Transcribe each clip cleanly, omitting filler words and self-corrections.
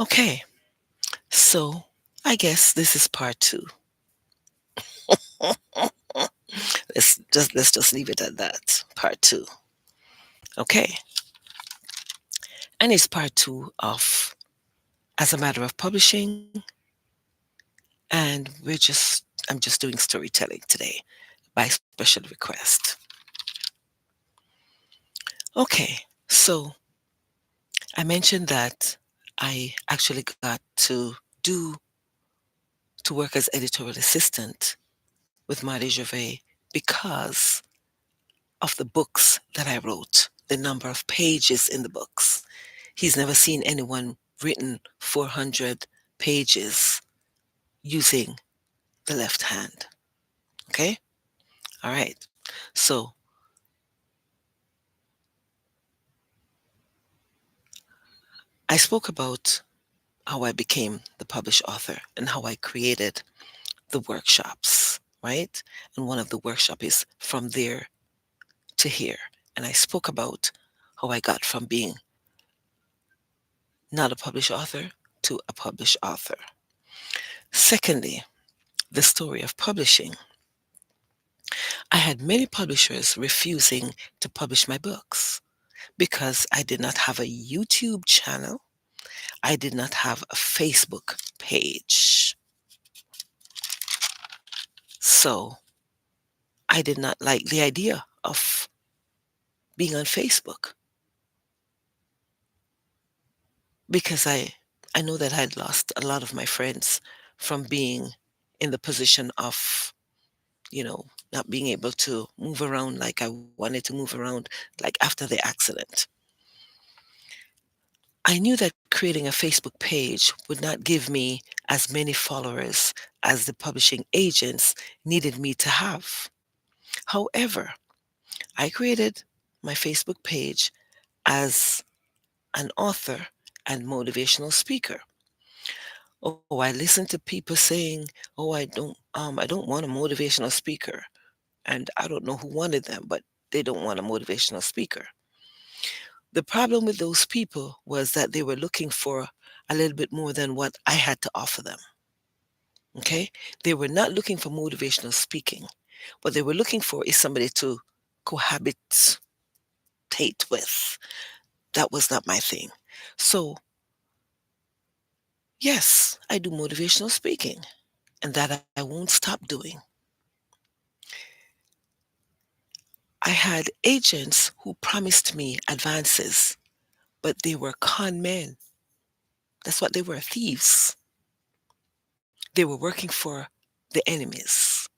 Okay, so I guess this is part two. Let's just leave it at that. Part two. Okay, and it's part two of As a Matter of Publishing, and I'm just doing storytelling today by special request. Okay, so I mentioned that I actually got do to work as editorial assistant with Marty Gervais because of the books that I wrote, the number of pages in the books. He's never seen anyone written 400 pages using the left hand. Okay? All right. So I spoke about how I became the published author and how I created the workshops, right? And one of the workshops is From There to Here. And I spoke about how I got from being not a published author to a published author. Secondly, the story of publishing. I had many publishers refusing to publish my books because I did not have a YouTube channel. I did not have a Facebook page. So I did not like the idea of being on Facebook because I know that I'd lost a lot of my friends from being in the position of, not being able to move around like I wanted to move around, like after the accident. I knew that creating a Facebook page would not give me as many followers as the publishing agents needed me to have. However, I created my Facebook page as an author and motivational speaker. Oh, I listened to people saying, "Oh, I don't want a motivational speaker." And I don't know who wanted them, but they don't want a motivational speaker. The problem with those people was that they were looking for a little bit more than what I had to offer them. Okay? They were not looking for motivational speaking. What they were looking for is somebody to cohabitate with. That was not my thing. So, yes, I do motivational speaking, and that I won't stop doing. I had agents who promised me advances, but they were con men. That's what they were, thieves. They were working for the enemies.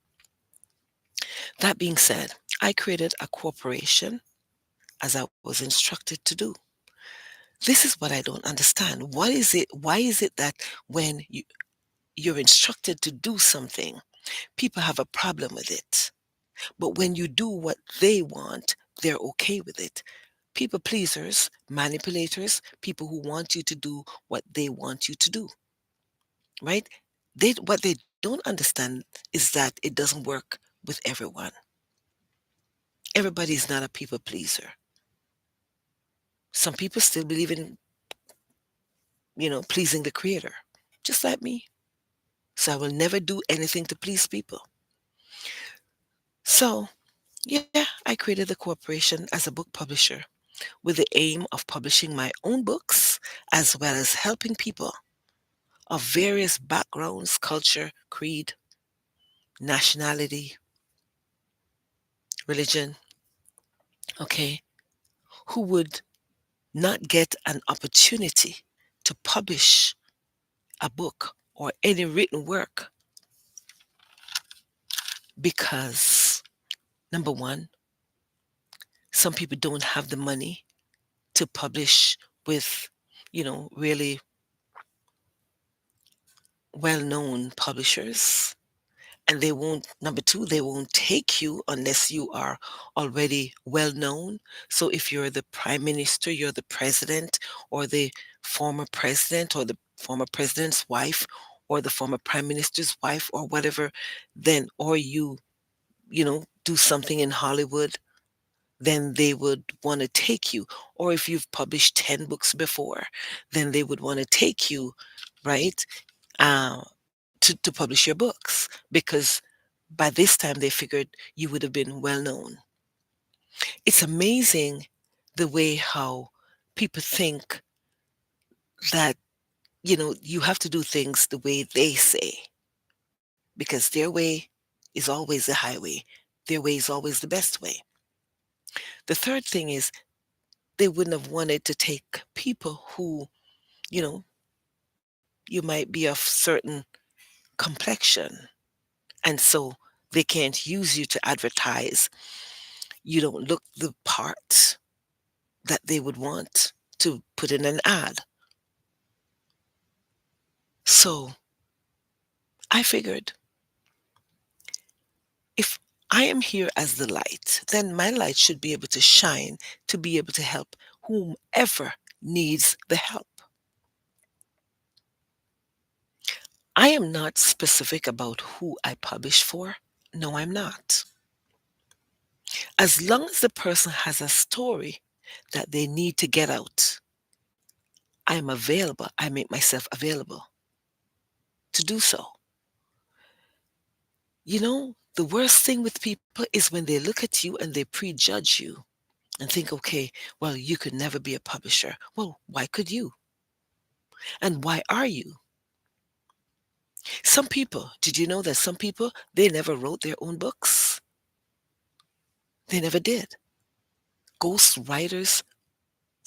That being said, I created a corporation as I was instructed to do. This is what I don't understand. Why is it that when you're instructed to do something, people have a problem with it? But when you do what they want, they're okay with it. People pleasers, manipulators, people who want you to do what they want you to do, right? What they don't understand is that it doesn't work with everyone. Everybody's not a people pleaser. Some people still believe in, pleasing the creator, just like me. So I will never do anything to please people. So, yeah, I created the corporation as a book publisher with the aim of publishing my own books as well as helping people of various backgrounds, culture, creed, nationality, religion, okay, who would not get an opportunity to publish a book or any written work because, number one, some people don't have the money to publish with, really well known publishers. And they won't, number two, they won't take you unless you are already well known. So if you're the prime minister, you're the president, or the former president, or the former president's wife, or the former prime minister's wife, or whatever, then, or you do something in Hollywood, then they would want to take you. Or if you've published 10 books before, then they would want to take you, right, uh, to publish your books because by this time they figured you would have been well known. It's amazing the way how people think that, you have to do things the way they say because their way is always the highway. Their way is always the best way. The third thing is they wouldn't have wanted to take people who, you know, you might be of certain complexion. And so they can't use you to advertise. You don't look the part that they would want to put in an ad. So I figured if I am here as the light, then my light should be able to shine to be able to help whomever needs the help. I am not specific about who I publish for. No, I'm not. As long as the person has a story that they need to get out, I am available. I make myself available to do so. The worst thing with people is when they look at you and they prejudge you and think, okay, well, you could never be a publisher. Well, why could you? And why are you? Some people, did you know that some people, they never wrote their own books? They never did. Ghost writers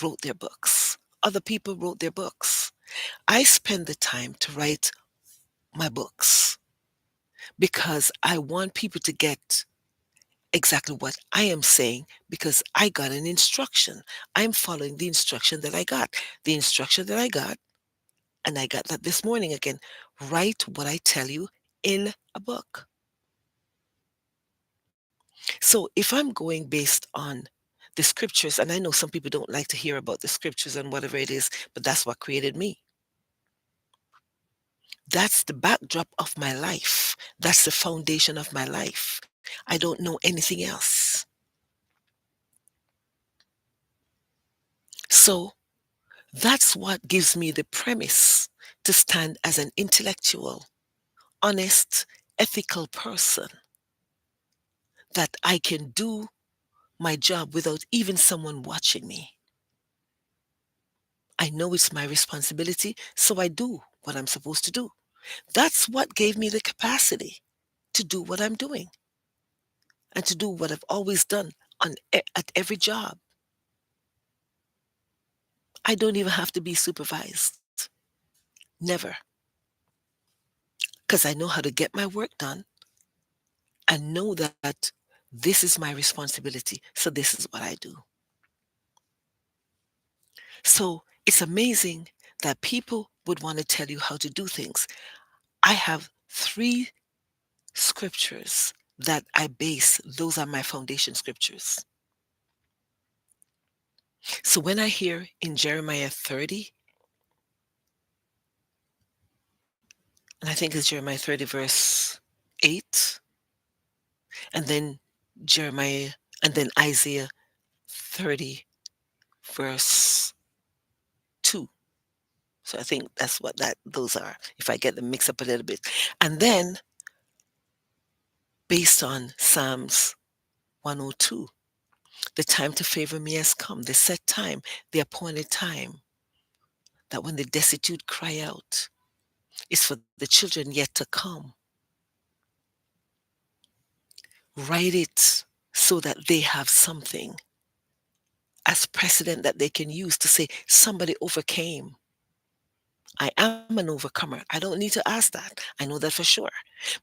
wrote their books. Other people wrote their books. I spend the time to write my books because I want people to get exactly what I am saying because I got an instruction. I'm following the instruction that I got. The instruction that I got, and I got that this morning again, write what I tell you in a book. So if I'm going based on the scriptures, and I know some people don't like to hear about the scriptures and whatever it is, but that's what created me. That's the backdrop of my life. That's the foundation of my life. I don't know anything else. So that's what gives me the premise to stand as an intellectual, honest, ethical person, that I can do my job without even someone watching me. I know it's my responsibility, so I do what I'm supposed to do. That's what gave me the capacity to do what I'm doing and to do what I've always done at every job. I don't even have to be supervised. Never. Because I know how to get my work done and know that this is my responsibility. So this is what I do. So it's amazing that people would want to tell you how to do things. I have three scriptures that I base, those are my foundation scriptures. So when I hear in Jeremiah 30, and I think it's Jeremiah 30, verse 8, and then Jeremiah, and then Isaiah 30, verse 2. So I think that's what those are, if I get them mixed up a little bit. And then based on Psalms 102, the time to favor me has come, the set time, the appointed time, that when the destitute cry out, is for the children yet to come. Write it so that they have something as precedent that they can use to say, somebody overcame. I am an overcomer. I don't need to ask that. I know that for sure.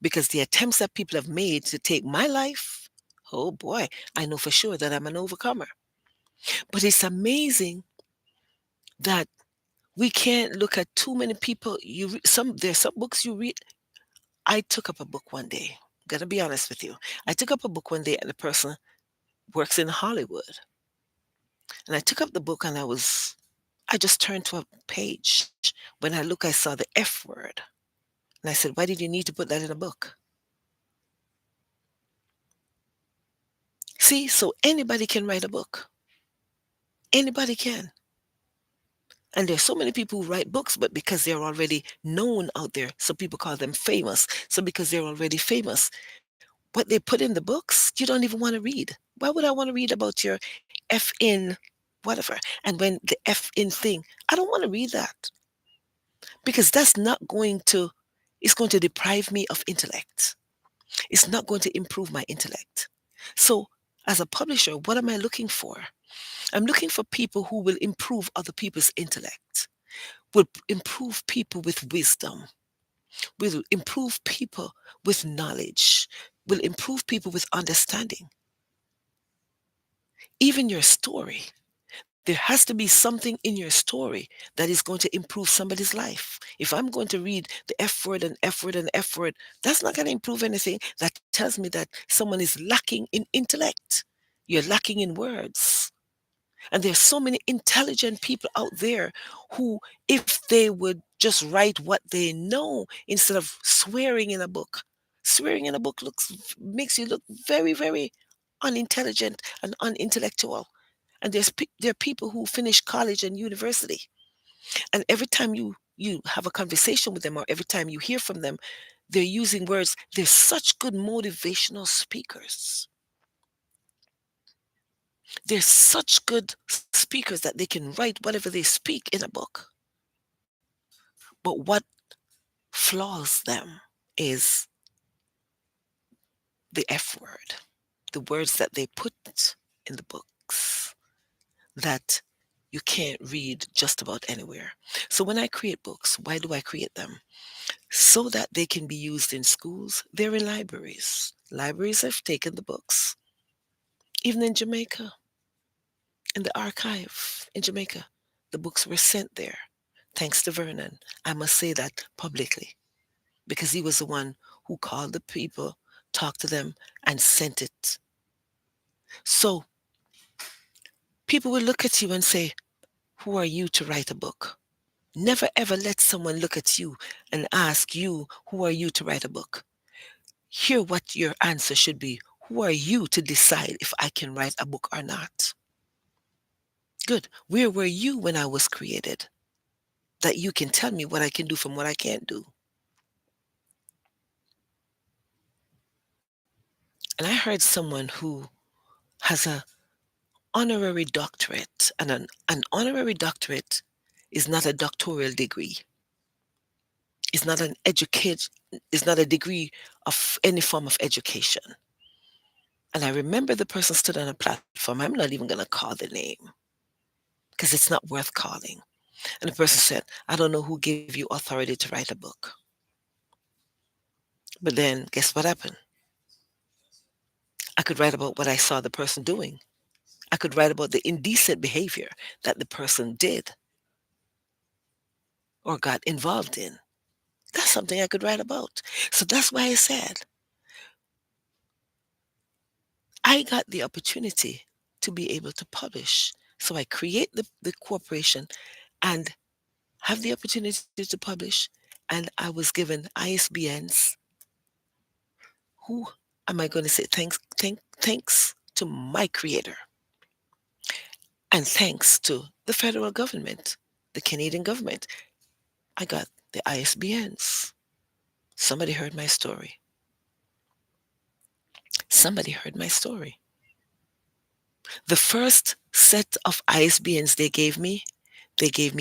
Because the attempts that people have made to take my life, oh boy, I know for sure that I'm an overcomer. But it's amazing that we can't look at too many people. There's some books you read. I took up a book one day. I'm gonna be honest with you. I took up a book one day and the person works in Hollywood. And I took up the book and I just turned to a page. When I look, I saw the F word. And I said, why did you need to put that in a book? See, so anybody can write a book. Anybody can. And there's so many people who write books, but because they're already known out there, so people call them famous. So because they're already famous, what they put in the books, you don't even want to read. Why would I want to read about your F in whatever? And when the F in thing, I don't want to read that because that's not going to, it's going to deprive me of intellect. It's not going to improve my intellect. So as a publisher, what am I looking for? I'm looking for people who will improve other people's intellect, will improve people with wisdom, will improve people with knowledge, will improve people with understanding. Even your story. There has to be something in your story that is going to improve somebody's life. If I'm going to read the F word and F word and F word, that's not going to improve anything. That tells me that someone is lacking in intellect. You're lacking in words. And there's so many intelligent people out there who, if they would just write what they know instead of swearing in a book makes you look very, very unintelligent and unintellectual. And there are people who finish college and university, and every time you have a conversation with them or every time you hear from them, they're using words. They're such good motivational speakers. They're such good speakers that they can write whatever they speak in a book. But what flaws them is the F word, the words that they put in the books that you can't read just about anywhere. So when I create books, why do I create them? So that they can be used in schools. They're in libraries. Libraries have taken the books. Even in Jamaica, in the archive in Jamaica, the books were sent there. Thanks to Vernon. I must say that publicly because he was the one who called the people, talked to them, and sent it. So people will look at you and say, who are you to write a book? Never ever let someone look at you and ask you, who are you to write a book? Hear what your answer should be. Who are you to decide if I can write a book or not? Good. Where were you when I was created? That you can tell me what I can do from what I can't do. And I heard someone who has a honorary doctorate, and an honorary doctorate is not a doctoral degree. It's not an educate. It's not a degree of any form of education. And I remember the person stood on a platform. I'm not even going to call the name because it's not worth calling. And the person said, I don't know who gave you authority to write a book. But then guess what happened? I could write about what I saw the person doing. I could write about the indecent behavior that the person did or got involved in. That's something I could write about. So that's why I said I got the opportunity to be able to publish. So I create the corporation and have the opportunity to publish. And I was given ISBNs. Who am I going to say thanks to my creator and thanks to the federal government, the Canadian government. I got the ISBNs. Somebody heard my story. Somebody heard my story. The first set of ISBNs they gave me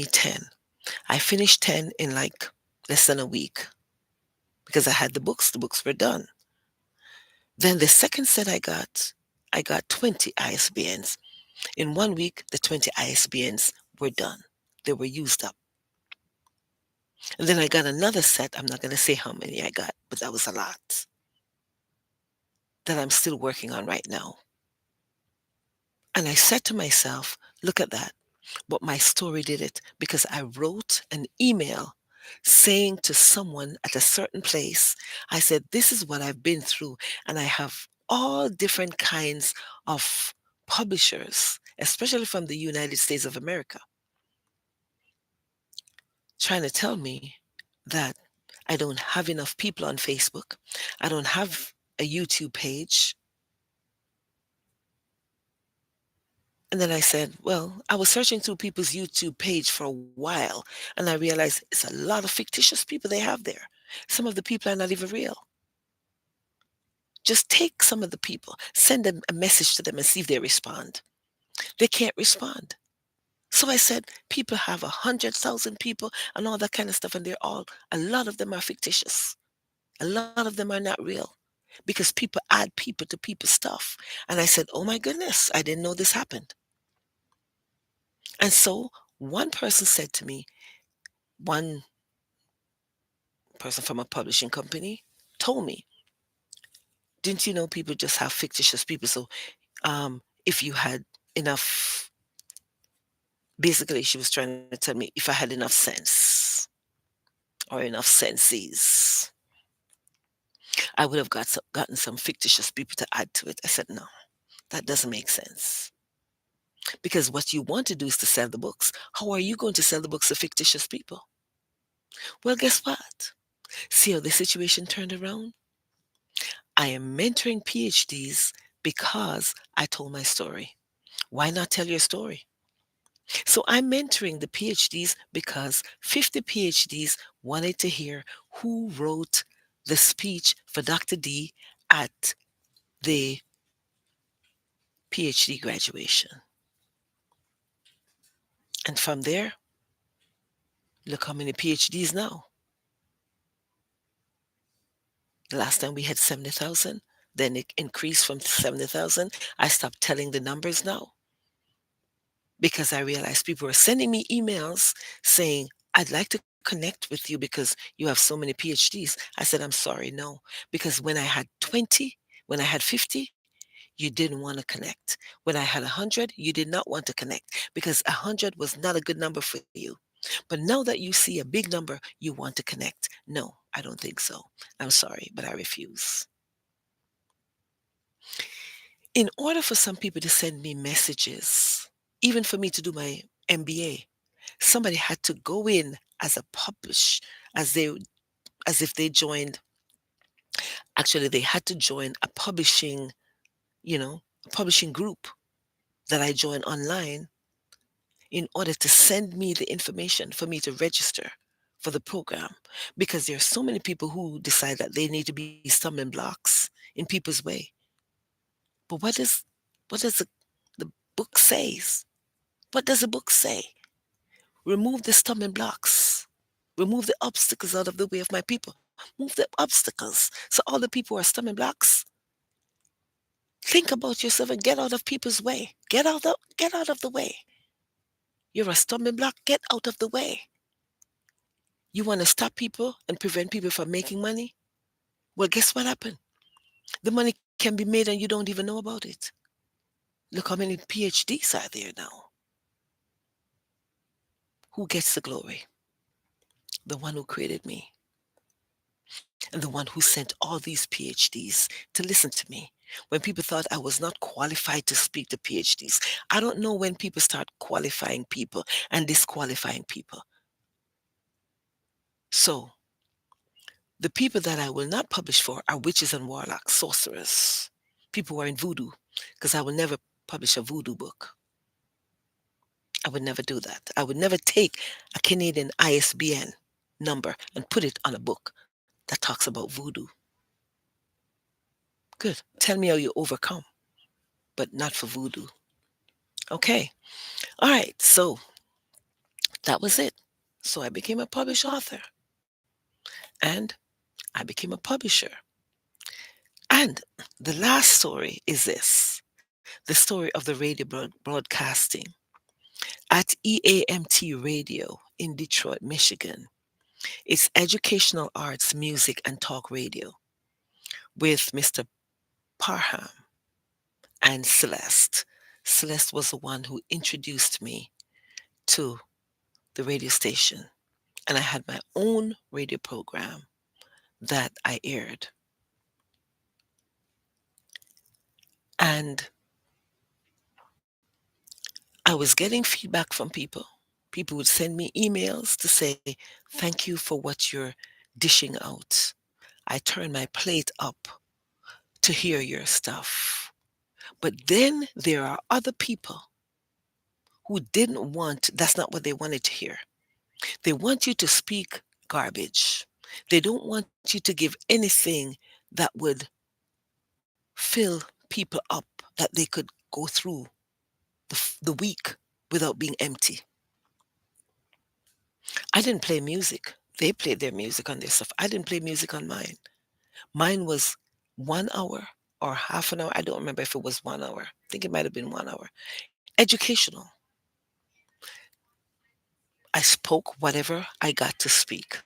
10. I finished 10 in like less than a week because I had the books. The books were done. Then the second set I got 20 ISBNs. In 1 week, the 20 ISBNs were done. They were used up. And then I got another set. I'm not going to say how many I got, but that was a lot that I'm still working on right now. And I said to myself, look at that. But my story did it because I wrote an email saying to someone at a certain place, I said, this is what I've been through. And I have all different kinds of publishers, especially from the United States of America, trying to tell me that I don't have enough people on Facebook. I don't have a YouTube page. And then I said, well, I was searching through people's YouTube page for a while, and I realized it's a lot of fictitious people they have there. Some of the people are not even real. Just take some of the people, send them a message to them and see if they respond. They can't respond. So I said, people have 100,000 people and all that kind of stuff, and a lot of them are fictitious. A lot of them are not real because people add people to people's stuff. And I said, oh my goodness, I didn't know this happened. And so one person said to me, one person from a publishing company told me, didn't you know people just have fictitious people? So if you had enough, basically, she was trying to tell me if I had enough sense or enough senses, I would have gotten some fictitious people to add to it. I said, no, that doesn't make sense. Because what you want to do is to sell the books. How are you going to sell the books to fictitious people? Well, guess what? See how the situation turned around? I am mentoring PhDs because I told my story. Why not tell your story? So I'm mentoring the PhDs because 50 PhDs wanted to hear who wrote the speech for Dr. D at the PhD graduation. And from there, look how many PhDs now. The last time we had 70,000, then it increased from 70,000. I stopped telling the numbers now because I realized people were sending me emails saying, I'd like to connect with you because you have so many PhDs. I said, I'm sorry, no. Because when I had 20, when I had 50, you didn't want to connect. When I had 100, you did not want to connect because 100 was not a good number for you. But now that you see a big number, you want to connect. No, I don't think so. I'm sorry, but I refuse. In order for some people to send me messages, even for me to do my MBA, somebody had to go in as a publish, as if they joined. Actually, they had to join a publishing, a publishing group that I joined online in order to send me the information for me to register for the program, because there are so many people who decide that they need to be stumbling blocks in people's way. But what does the book says? What does the book say? Remove the stumbling blocks. Remove the obstacles out of the way of my people. Move the obstacles. So all the people who are stumbling blocks, think about yourself and get out of people's way. Get out of the way. You're a stumbling block. Get out of the way. You want to stop people and prevent people from making money? Well, guess what happened? The money can be made and you don't even know about it. Look how many PhDs are there now. Who gets the glory? The one who created me and the one who sent all these PhDs to listen to me when people thought I was not qualified to speak to PhDs. I don't know when people start qualifying people and disqualifying people. So the people that I will not publish for are witches and warlocks, sorcerers, people who are in voodoo, because I will never publish a voodoo book. I would never do that. I would never take a Canadian ISBN number and put it on a book that talks about voodoo. Good. Tell me how you overcome, but not for voodoo. Okay. All right. So that was it. So I became a published author and I became a publisher. And the last story is this, the story of the radio broadcasting at EAMT Radio in Detroit, Michigan. It's educational arts, music, and talk radio with Mr. Parham and Celeste. Celeste was the one who introduced me to the radio station, and I had my own radio program that I aired. And I was getting feedback from people. People would send me emails to say, thank you for what you're dishing out. I turn my plate up to hear your stuff. But then there are other people who didn't want, that's not what they wanted to hear. They want you to speak garbage. They don't want you to give anything that would fill people up, that they could go through the week without being empty. I didn't play music. They played their music on their stuff. I didn't play music on mine. Mine was 1 hour or half an hour. I don't remember if it was 1 hour. I think it might have been 1 hour. Educational. I spoke whatever I got to speak,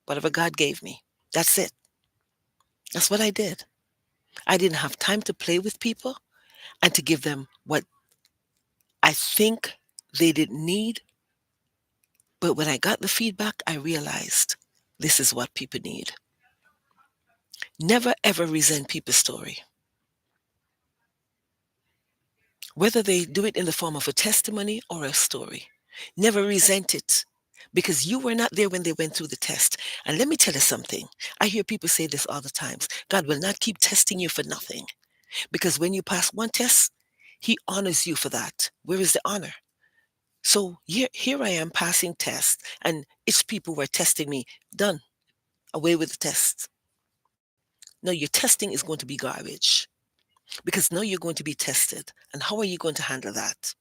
whatever God gave me. That's it. That's what I did. I didn't have time to play with people and to give them what I think they didn't need. But when I got the feedback, I realized this is what people need. Never ever resent people's story. Whether they do it in the form of a testimony or a story. Never resent it because you were not there when they went through the test. And let me tell you something. I hear people say this all the times. God will not keep testing you for nothing because when you pass one test, he honors you for that. Where is the honor? So here I am passing tests and it's people who are testing me. Done. Away with the test. No, your testing is going to be garbage because now you're going to be tested. And how are you going to handle that?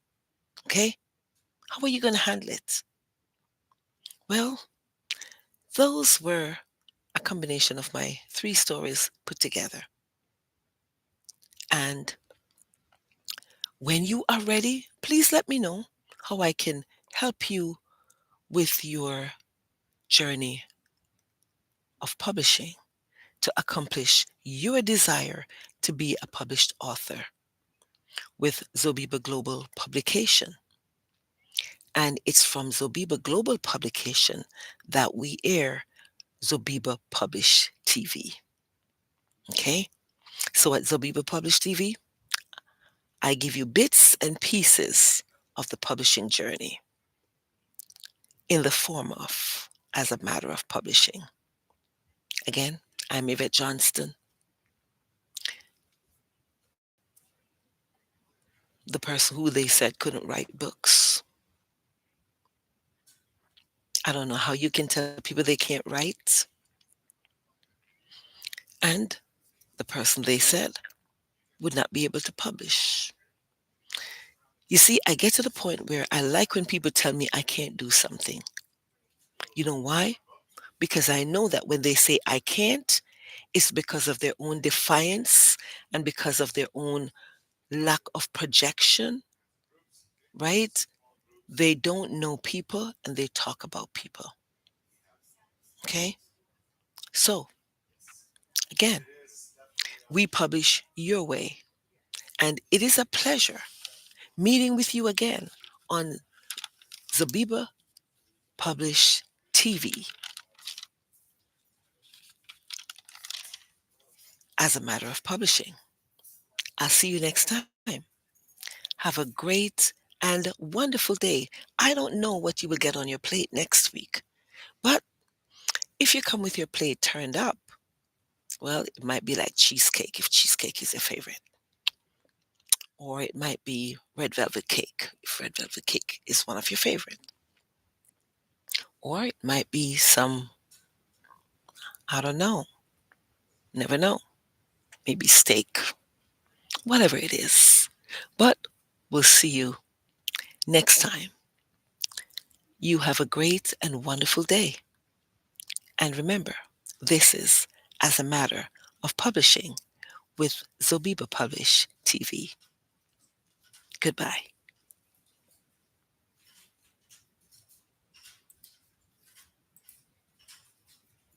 Okay? How are you going to handle it? Well, those were a combination of my 3 stories put together. And when you are ready, please let me know how I can help you with your journey of publishing to accomplish your desire to be a published author with Zobiba Global Publication. And it's from Zobiba Global Publication that we air Zobiba Publish TV. Okay? So at Zobiba Publish TV, I give you bits and pieces of the publishing journey in the form of As a Matter of Publishing. Again, I'm Yvette Johnston, the person who they said couldn't write books. I don't know how you can tell people they can't write. And the person they said would not be able to publish. You see, I get to the point where I like when people tell me I can't do something. You know why? Because I know that when they say I can't, it's because of their own defiance and because of their own lack of projection, right? They don't know people and they talk about people. Okay? So, again, we publish your way. And it is a pleasure meeting with you again on Zobiba Publish TV. As a Matter of Publishing. I'll see you next time. Have a great and wonderful day. I don't know what you will get on your plate next week, but if you come with your plate turned up, well, it might be like cheesecake if cheesecake is your favorite. Or it might be red velvet cake if red velvet cake is one of your favorite. Or it might be some, I don't know, never know, maybe steak, whatever it is. But we'll see you next time. You have a great and wonderful day. And remember, this is As a Matter of Publishing with Zobiba Publish TV. Goodbye.